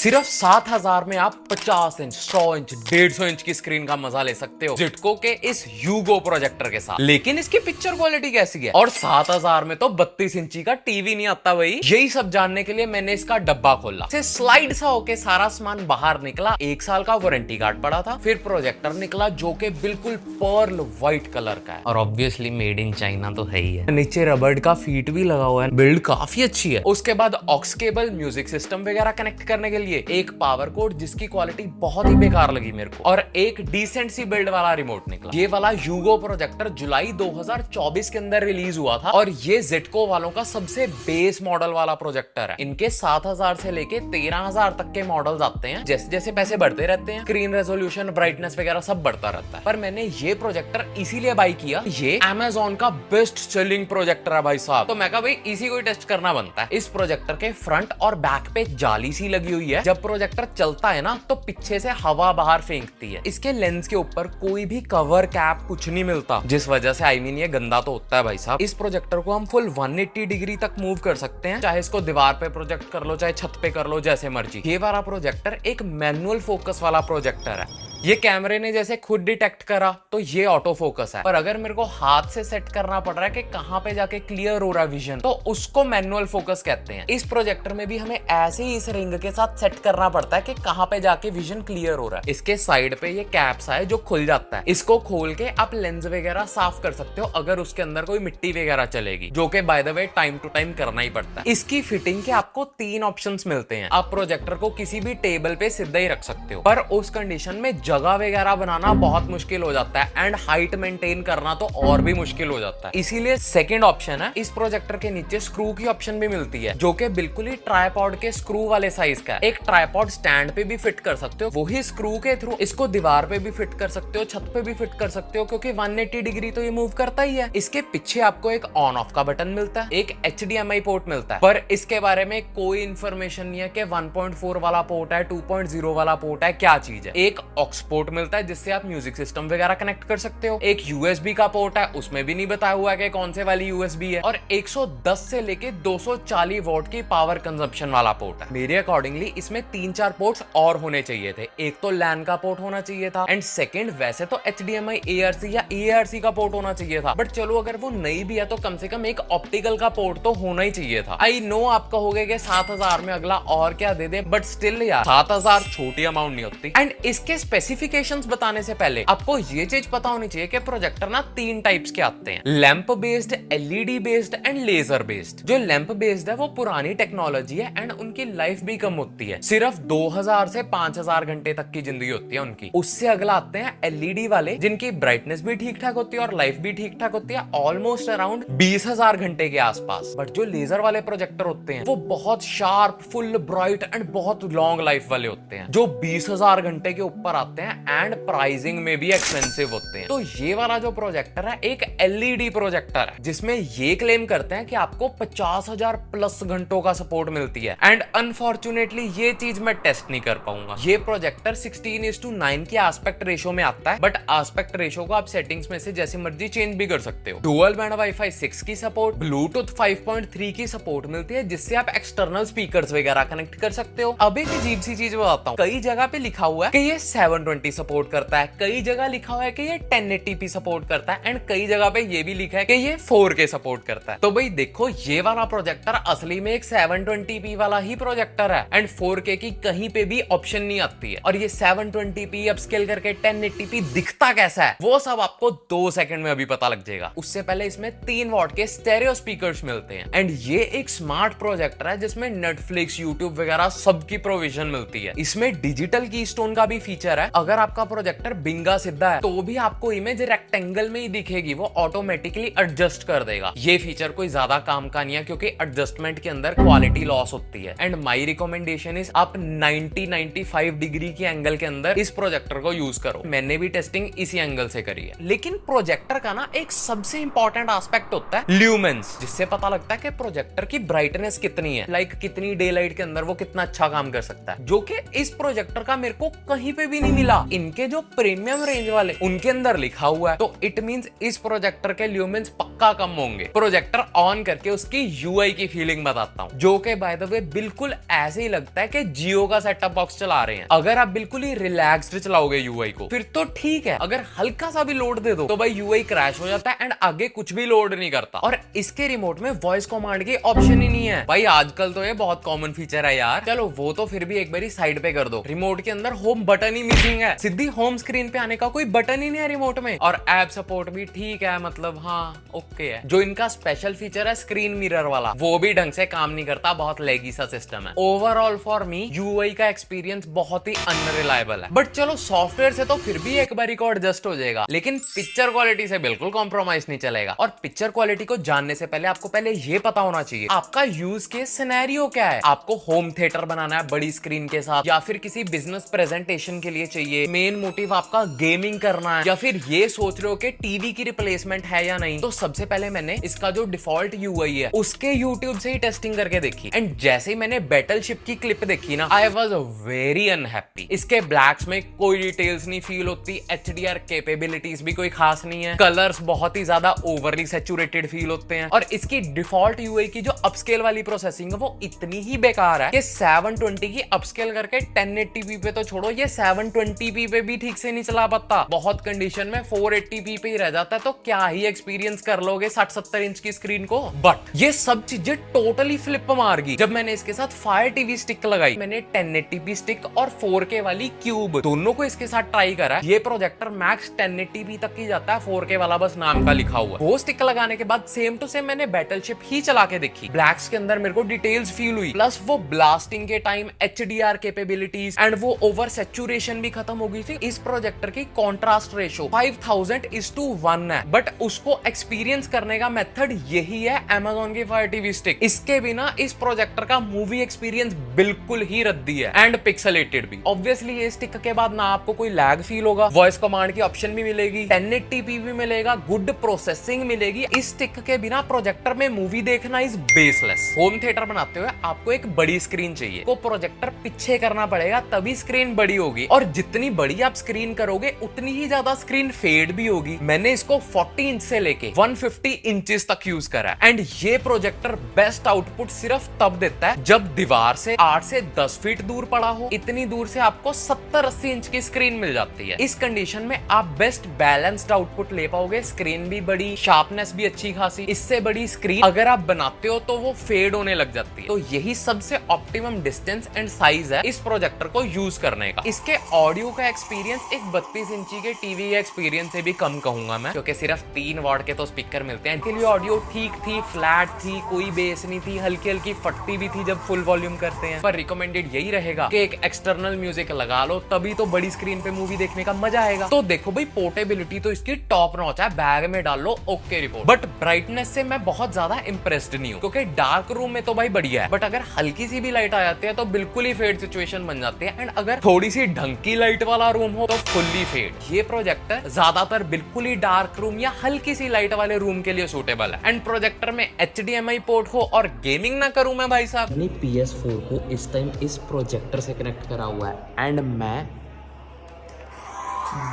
सिर्फ 7,000 में आप 50 इंच 100 इंच 150 इंच की स्क्रीन का मजा ले सकते हो जिटको के इस यूगो प्रोजेक्टर के साथ। लेकिन इसकी पिक्चर क्वालिटी कैसी है? और 7,000 में तो 32 इंची का टीवी नहीं आता भाई। यही सब जानने के लिए मैंने इसका डब्बा खोला, से स्लाइड सा होके सारा सामान बाहर निकला। 1 साल का वारंटी कार्ड पड़ा था, फिर प्रोजेक्टर निकला जो कि बिल्कुल पर्ल व्हाइट कलर का है और ऑब्वियसली मेड इन चाइना तो है ही है। नीचे रबड़ का फीट भी लगा हुआ है, बिल्ड काफी अच्छी है। उसके बाद ऑक्स केबल, म्यूजिक सिस्टम वगैरह कनेक्ट करने के लिए एक पावर कोड जिसकी क्वालिटी बहुत ही बेकार लगी मेरे को, और एक डिसेंट सी बिल्ड वाला रिमोट निकला। ये वाला यूगो प्रोजेक्टर जुलाई 2024 के अंदर रिलीज हुआ था और ये जेटको वालों का सबसे बेस मॉडल वाला प्रोजेक्टर है। इनके 7,000 से लेके 13,000 तक के मॉडल्स आते हैं। जैसे जैसे पैसे बढ़ते रहते हैं, स्क्रीन रेजोल्यूशन, ब्राइटनेस वगैरह सब बढ़ता रहता है। पर मैंने ये प्रोजेक्टर इसीलिए बाई किया, ये Amazon का बेस्ट सेलिंग प्रोजेक्टर है भाई साहब। तो मैं कहा भाई इसी को टेस्ट करना बनता है। इस प्रोजेक्टर के फ्रंट और बैक पे जाली सी लगी हुई है। जब प्रोजेक्टर चलता है ना तो पीछे से हवा बाहर फेंकती है। इसके लेंस के ऊपर कोई भी कवर कैप कुछ नहीं मिलता, जिस वजह से ये गंदा तो होता है भाई साहब। इस प्रोजेक्टर को हम फुल 180 डिग्री तक मूव कर सकते हैं, चाहे इसको दीवार पे प्रोजेक्ट कर लो, चाहे छत पे कर लो, जैसे मर्जी। ये वाला प्रोजेक्टर एक मैनुअल फोकस वाला प्रोजेक्टर है। ये कैमरे ने जैसे खुद डिटेक्ट करा तो ये ऑटो फोकस है, पर अगर मेरे को हाथ से सेट करना पड़ रहा है कि कहां पे जाके क्लियर हो रहा है विजन, तो उसको मैनुअल फोकस कहते हैं। इस प्रोजेक्टर में भी हमें ऐसे ही इस रिंग के साथ सेट करना पड़ता है कि कहां पे जाके विजन क्लियर हो रहा है। इसके साइड पे ये कैप्स है जो खुल जाता है, इसको खोल के आप लेंस वगैरह साफ कर सकते हो अगर उसके अंदर कोई मिट्टी वगैरह चलेगी, जो कि by the way time to time करना ही पड़ता है। इसकी फिटिंग के आपको 3 ऑप्शंस मिलते हैं। आप प्रोजेक्टर को किसी भी टेबल पे सीधा ही रख सकते हो, पर उस कंडीशन में जगह वगैरह बनाना बहुत मुश्किल हो जाता है एंड हाइट मेंटेन करना तो और भी मुश्किल हो जाता है। इसीलिए सेकंड ऑप्शन है, इस प्रोजेक्टर के नीचे स्क्रू की ऑप्शन भी मिलती है, जो कि बिल्कुल ही ट्राइपॉड के स्क्रू वाले साइज का है। एक ट्राइपॉड स्टैंड पे भी फिट कर सकते हो, वही स्क्रू के थ्रू इसको दीवार पे भी फिट कर सकते हो, छत पे भी फिट कर सकते हो, क्योंकि 180 डिग्री तो ये मूव करता ही है। इसके पीछे आपको एक ऑन ऑफ का बटन मिलता है, एक HDMI पोर्ट मिलता है, पर इसके बारे में कोई इंफॉर्मेशन नहीं है कि 1.4 वाला पोर्ट है, 2.0 वाला पोर्ट है, क्या चीज है। एक ऑक्स पोर्ट मिलता है जिससे आप म्यूजिक सिस्टम वगैरह कनेक्ट कर सकते हो। एक USB का पोर्ट है, उसमें भी नहीं बताया हुआ है कि कौन से वाली USB है, और 110 से लेके 240 वॉट की पावर कंजप्शन वाला पोर्ट है। मेरे अकॉर्डिंगली इसमें 3-4 पोर्ट्स और होने चाहिए थे। एक तो LAN का पोर्ट होना चाहिए था, एंड सेकंड वैसे तो HDMI ARC या EARC का पोर्ट होना चाहिए था, बट चलो अगर वो नहीं भी है तो कम से कम एक ऑप्टिकल का पोर्ट तो होना ही चाहिए था। आई नो आप कहोगे कि 7,000 में अगला और क्या दे दे, बट स्टिल यार 7,000 छोटी अमाउंट नहीं होती। एंड इसके स्पेसिफिकेशंस बताने से पहले आपको ये चीज पता होनी चाहिए कि प्रोजेक्टर ना 3 टाइप्स के आते हैं, lamp based, LED based and laser based. जो लैंप बेस्ड है वो पुरानी टेक्नोलॉजी है एंड उनकी लाइफ भी कम होती है, सिर्फ 2,000 से 5,000 घंटे तक की जिंदगी होती है उनकी। उससे अगला आते हैं LED वाले, जिनकी ब्राइटनेस भी ठीक ठाक होती है और लाइफ भी ठीक ठाक होती है, ऑलमोस्ट अराउंड 20,000 घंटे के आसपास। बट जो लेजर वाले प्रोजेक्टर होते हैं वो बहुत शार्प, फुल ब्राइट एंड बहुत लॉन्ग लाइफ वाले होते हैं, जो 20,000 घंटे के ऊपर आते हैं एंड प्राइसिंग में भी एक्सपेंसिव होते हैं। तो ये वाला जो प्रोजेक्टर है एक LED प्रोजेक्टर है, जिसमें ये क्लेम करते हैं कि आपको 50,000 प्लस घंटों का सपोर्ट मिलती है, एंड अनफॉर्चुनेटली ये चीज मैं टेस्ट नहीं कर पाऊंगा। ये प्रोजेक्टर 16:9 के एस्पेक्ट रेशो में आता है, बट एस्पेक्ट रेशो को आप सेटिंग्स में से जैसे मर्जी चेंज भी कर सकते हो। डुअल बैंड वाईफाई 6 की सपोर्ट, ब्लूटूथ 5.3 की सपोर्ट मिलती है, जिससे आप एक्सटर्नल स्पीकर्स वगैरह कनेक्ट कर सकते हो। अब एक अजीब सी चीज बताता हूँ, कई जगह पे लिखा हुआ है कि ये 720 सपोर्ट करता है, कई जगह लिखा हुआ है कि ये 1080p सपोर्ट करता है, एंड कई जगह पे ये भी लिखा है कि ये 4K सपोर्ट करता है। तो भाई देखो, ये वाला प्रोजेक्टर असली में एक 720p वाला ही प्रोजेक्टर है, एंड 4K की कहीं पे भी ऑप्शन नहीं आती है। और ये 720p अपस्केल करके 1080p दिखता कैसा है वो सब आपको 2 सेकंड में अभी पता लग जाएगा। उससे पहले इसमें 3 वॉट के स्टेरियो स्पीकर्स मिलते हैं, एंड ये एक स्मार्ट प्रोजेक्टर है जिसमें नेटफ्लिक्स, यूट्यूब वगैरह सबकी प्रोविजन मिलती है। इसमें डिजिटल कीस्टोन का भी फीचर है, अगर आपका प्रोजेक्टर बिंगा सीधा है तो भी आपको इमेज रेक्टेंगल में ही दिखेगी, वो ऑटोमेटिकली एडजस्ट कर देगा। ये फीचर कोई ज्यादा काम का नहीं है, क्योंकि एडजस्टमेंट के अंदर क्वालिटी लॉस होती है, एंड माय रिकमेंडेशन इज आप 90-95 डिग्री के एंगल के अंदर इस प्रोजेक्टर को यूज करो। मैंने भी टेस्टिंग इसी एंगल से करी है। लेकिन प्रोजेक्टर का ना एक सबसे इंपॉर्टेंट एस्पेक्ट होता है ल्यूमेंस, जिससे पता लगता है कि प्रोजेक्टर की ब्राइटनेस कितनी है, लाइक कितनी डे लाइट के अंदर वो कितना अच्छा काम कर सकता है, जो कि इस प्रोजेक्टर का मेरे को कहीं पे भी नहीं मिला। ला इनके जो प्रीमियम रेंज वाले उनके अंदर लिखा हुआ है, तो इट मींस इस प्रोजेक्टर के ल्यूमेंस पक्का कम होंगे। प्रोजेक्टर ऑन करके उसकी यूआई की फीलिंग बताता हूँ, जो कि बाय द वे बिल्कुल ऐसे ही लगता है कि जियो का सेटअप बॉक्स चला रहे हैं। अगर आप बिल्कुल ही रिलैक्स्ड चलाओगे यूआई को फिर तो ठीक है, अगर हल्का सा भी लोड दे दो तो भाई यूआई क्रैश हो जाता है एंड आगे कुछ भी लोड नहीं करता। और इसके रिमोट में वॉइस कमांड की ऑप्शन ही नहीं है भाई। आजकल तो ये बहुत कॉमन फीचर है यार, चलो वो तो फिर भी एक बारी साइड पे कर दो। रिमोट के अंदर होम बटन ही मिसिंग है, सीधी होम स्क्रीन पे आने का कोई बटन ही नहीं है रिमोट में। और ऐप सपोर्ट भी ठीक है, मतलब हाँ ओके है। जो इनका स्पेशल फीचर है स्क्रीन मिरर वाला, वो भी ढंग से काम नहीं करता, बहुत लेगी सा सिस्टम है। ओवरऑल फॉर मी यूआई का एक्सपीरियंस बहुत ही अनरिलायबल है। बट चलो सॉफ्टवेयर से तो फिर भी एक बारी को एडजस्ट हो जाएगा, लेकिन पिक्चर क्वालिटी से बिल्कुल कॉम्प्रोमाइज नहीं चलेगा। और पिक्चर क्वालिटी को जानने से पहले आपको पहले ये पता होना चाहिए आपका यूज केस सिनेरियो क्या है। आपको होम थिएटर बनाना है बड़ी स्क्रीन के साथ, या फिर किसी बिजनेस प्रेजेंटेशन के लिए चाहिए, मेन मोटिव आपका गेमिंग करना है, या फिर ये सोच रहे हो कि टीवी की रिप्लेसमेंट है या नहीं। तो सबसे पहले मैंने इसका जो डिफॉल्ट यूआई है उसके यूट्यूब से ही टेस्टिंग करके देखी, एंड जैसे ही मैंने बैटलशिप की क्लिप देखी ना, आई वाज वेरी अनहैप्पी। इसके ब्लैक्स में कोई डिटेल्स नहीं फील होती, एचडीआर कैपेबिलिटीज भी कोई खास नहीं है, कलर्स बहुत ही ज्यादा ओवरली सैचुरेटेड फील होते हैं, और इसकी डिफॉल्ट यूआई की जो अपस्केल वाली प्रोसेसिंग है वो इतनी ही बेकार है कि 720 की अपस्केल करके 1080p पे तो छोड़ो, ये 720p पे भी ठीक से नहीं चला पाता। बहुत कंडीशन में 480p पे ही रह जाता है, तो क्या ही एक्सपीरियंस कर लोगे 60-70 इंच की स्क्रीन को। बट ये सब चीजें टोटली फ्लिप मार गई जब मैंने इसके साथ फायर टीवी स्टिक लगाई। मैंने 1080p स्टिक और 4K वाली क्यूब दोनों को इसके साथ ट्राई करा। ये प्रोजेक्टर मैक्स 1080p तक ही जाता है, 4K वाला बस नाम का लिखा हुआ। वो स्टिक लगाने के बाद सेम टू सेम मैंने बैटलशिप ही चला के देखी। ब्लैक्स के अंदर मेरे को डिटेल्स फील हुई, प्लस वो ब्लास्टिंग के टाइम एचडीआर कैपेबिलिटीज एंड वो ओवर सैचुरेशन भी खत्म हो गई थी। इस प्रोजेक्टर की कॉन्ट्रास्ट रेशो 5000:1 है, बट उसको एक्सपीरियंस करने का मेथड यही है Amazon की फायर टीवी स्टिक। इसके बिना इस प्रोजेक्टर का मूवी एक्सपीरियंस बिल्कुल ही रद्दी है एंड पिक्सेलेटेड भी। ऑब्वियसली ये स्टिक के बाद ना आपको कोई लैग फील होगा, वॉइस कमांड की ऑप्शन भी मिलेगी, 1080p भी मिलेगा, गुड प्रोसेसिंग मिलेगी। इस स्टिक के बिना प्रोजेक्टर में मूवी देखना इज बेसलेस। होम थिएटर बनाते हुए आपको एक बड़ी स्क्रीन चाहिए, को प्रोजेक्टर पीछे करना पड़ेगा तभी स्क्रीन बड़ी होगी, और जितनी बड़ी आप स्क्रीन करोगे उतनी ही ज्यादा स्क्रीन फेड भी होगी। मैंने इसको 40 इंच से लेके 150 इंचेस तक यूज करा, एंड ये प्रोजेक्टर बेस्ट आउटपुट सिर्फ तब देता है जब दीवार से 8 से 10 फीट दूर पड़ा हो। इतनी दूर से आपको 70-80 इंच की स्क्रीन मिल जाती है। इस कंडीशन में आप बेस्ट बैलेंस्ड आउटपुट ले पाओगे, स्क्रीन भी बड़ी, शार्पनेस भी अच्छी खासी। इससे बड़ी स्क्रीन अगर आप बनाते हो तो वो फेड होने लग जाती है। तो यही सबसे ऑप्टिमम डिस्टेंस एंड साइज है इस प्रोजेक्टर को यूज करने का। इसके ऑडियो का एक्सपीरियंस एक 32 इंची के टीवी एक्सपीरियंस से भी कम कहूंगा मैं, क्योंकि सिर्फ 3 वॉट के तो स्पीकर मिलते हैं। इनके लिए ऑडियो ठीक थी, फ्लैट थी, कोई बेस नहीं थी, हल्की हल्की फटती भी थी जब फुल वॉल्यूम करते हैं। पर रिकमेंडेड यही रहेगा कि एक एक्सटर्नल म्यूजिक लगा लो, तभी तो बड़ी स्क्रीन पे मूवी देखने का मजा आएगा। तो देखो भाई, पोर्टेबिलिटी तो इसकी टॉप नॉच है, बैग में डाल लो ओके रिपोर्ट। बट ब्राइटनेस से मैं बहुत ज्यादा इंप्रेस्ड नहीं हूँ, क्योंकि डार्क रूम में तो भाई बढ़िया है, बट अगर हल्की सी भी लाइट आ जाती है तो बिल्कुल ही फेड सिचुएशन बन जाती है, एंड अगर थोड़ी सी ढंग की लाइट वाला रूम हो तो फुल्ली फेड। ये प्रोजेक्टर ज्यादातर बिल्कुल ही डार्क रूम या हल्की सी लाइट वाले रूम के लिए सूटेबल है, एंड प्रोजेक्टर में HDMI पोर्ट हो और गेमिंग ना करूं मैं भाई साहब। मैंने PS4 को इस टाइम इस प्रोजेक्टर से कनेक्ट करा हुआ है, एंड मैं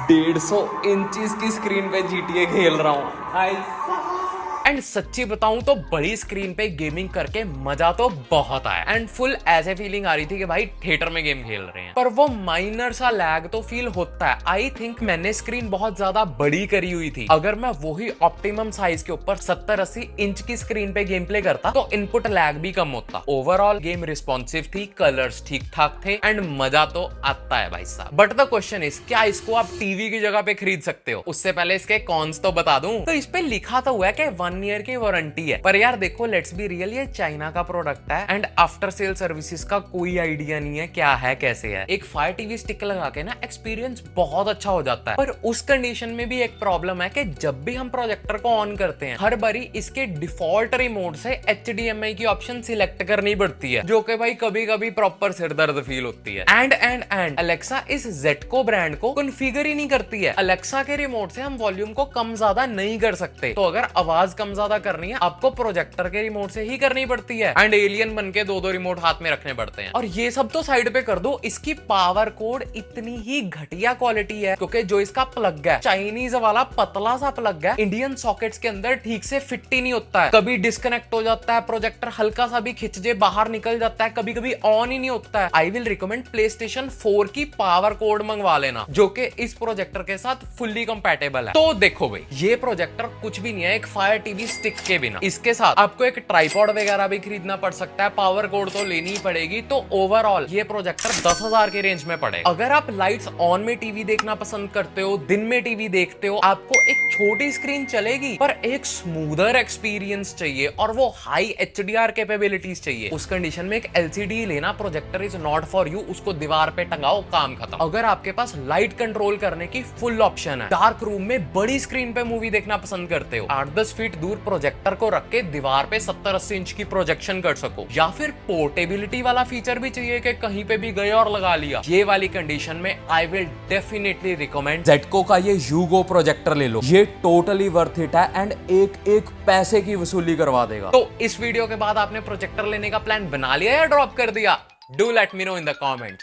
150 इंचेस की स्क्रीन पे GTA खेल रहा हूँ। एंड सच्ची बताऊं तो बड़ी स्क्रीन पे गेमिंग करके मजा तो बहुत आया, एंड फुल ऐसे फीलिंग आ रही थी कि भाई थिएटर में गेम खेल रहे हैं। पर वो माइनर सा लैग तो फील होता है। आई थिंक मैंने स्क्रीन बहुत ज्यादा बड़ी करी हुई थी। अगर मैं वही ऑप्टिमम साइज के ऊपर 70-80 इंच की स्क्रीन पे गेम प्ले करता तो इनपुट लैग भी कम होता। ओवरऑल गेम रिस्पॉन्सिव थी, कलर्स ठीक ठाक थे, एंड मजा तो आता है भाई साहब। बट द क्वेश्चन इज, क्या इसको आप टीवी की जगह पे खरीद सकते हो? उससे पहले इसके कॉन्स तो बता दूं। तो इस पे लिखा तो हुआ है कि 1 ईयर की वारंटी है, पर यार देखो लेट्स बी रियल, ये चाइना का प्रोडक्ट है एंड आफ्टर सेल सर्विसेज का कोई आइडिया नहीं है क्या है कैसे है। एक फायर टीवी स्टिक लगा के ना एक्सपीरियंस बहुत अच्छा हो जाता है, पर उस कंडीशन में भी एक प्रॉब्लम है कि जब भी हम प्रोजेक्टर को ऑन करते हैं हर बारी इसके डिफॉल्ट रिमोट से HDMI की ऑप्शन सिलेक्ट करनी पड़ती है, जो कि भाई कभी कभी प्रॉपर सिरदर्द फील होती है। एंड अलेक्सा इस Zetco ब्रांड को कॉन्फ़िगर ही नहीं करती है। अलेक्सा के रिमोट से हम वॉल्यूम को कम ज्यादा नहीं कर सकते, तो अगर आवाज कम ज्यादा करनी है आपको प्रोजेक्टर के रिमोट से ही करनी पड़ती है, एंड एलियन बन के 2-2 रिमोट हाथ में रखने पड़ते हैं। और ये सब तो साइड पे कर दो, इसकी पावर कोड इतनी ही घटिया क्वालिटी है क्योंकि जो इसका प्लग है, चाइनीज वाला पतला सा प्लग है, इंडियन सॉकेट्स के अंदर ठीक से फिट ही नहीं होता है, कभी डिस्कनेक्ट हो जाता है, प्रोजेक्टर हल्का सा भी खिंच जे बाहर निकल जाता है, कभी कभी ऑन ही नहीं होता है। आई विल रिकमेंड PlayStation 4 की पावर कोड मंगवा लेना जो कि इस प्रोजेक्टर के साथ फुल्ली कंपैटिबल है। तो देखो भाई, ये प्रोजेक्टर कुछ भी नहीं है एक फायर टीवी स्टिक के बिना। इसके साथ आपको एक ट्राइपॉड वगैरह भी खरीदना पड़ सकता है, पावर कोड तो लेनी ही पड़ेगी। तो ओवरऑल ये प्रोजेक्टर 10,000 के रेंज में पड़ेगा। अगर आप लाइट्स ऑन में टीवी देखना पसंद करते हो, दिन में टीवी देखते हो, आपको एक छोटी स्क्रीन चलेगी पर एक स्मूदर एक्सपीरियंस चाहिए और वो हाई HDR कैपेबिलिटीज चाहिए, उस कंडीशन में एक LCD लेना। Projector is not for you, उसको दीवार पे टंगाओ, काम खत्म। अगर आपके पास लाइट कंट्रोल करने की फुल ऑप्शन है, डार्क रूम में बड़ी स्क्रीन पे मूवी देखना पसंद करते हो, 8-10 फीट दूर प्रोजेक्टर को रख के दीवार पे 70-80 इंच की प्रोजेक्शन कर सको, या फिर पोर्टेबिलिटी वाला फीचर भी चाहिए कि कहीं पे भी गए और लगा लिया, ये वाली कंडीशन में I will definitely recommend ZETCO का ये यूगो प्रोजेक्टर ले लो। ये टोटली वर्थ इट है एंड एक एक पैसे की वसूली करवा देगा। तो इस वीडियो के बाद आपने प्रोजेक्टर लेने का प्लान बना लिया या ड्रॉप कर दिया? Do let me know in the comments.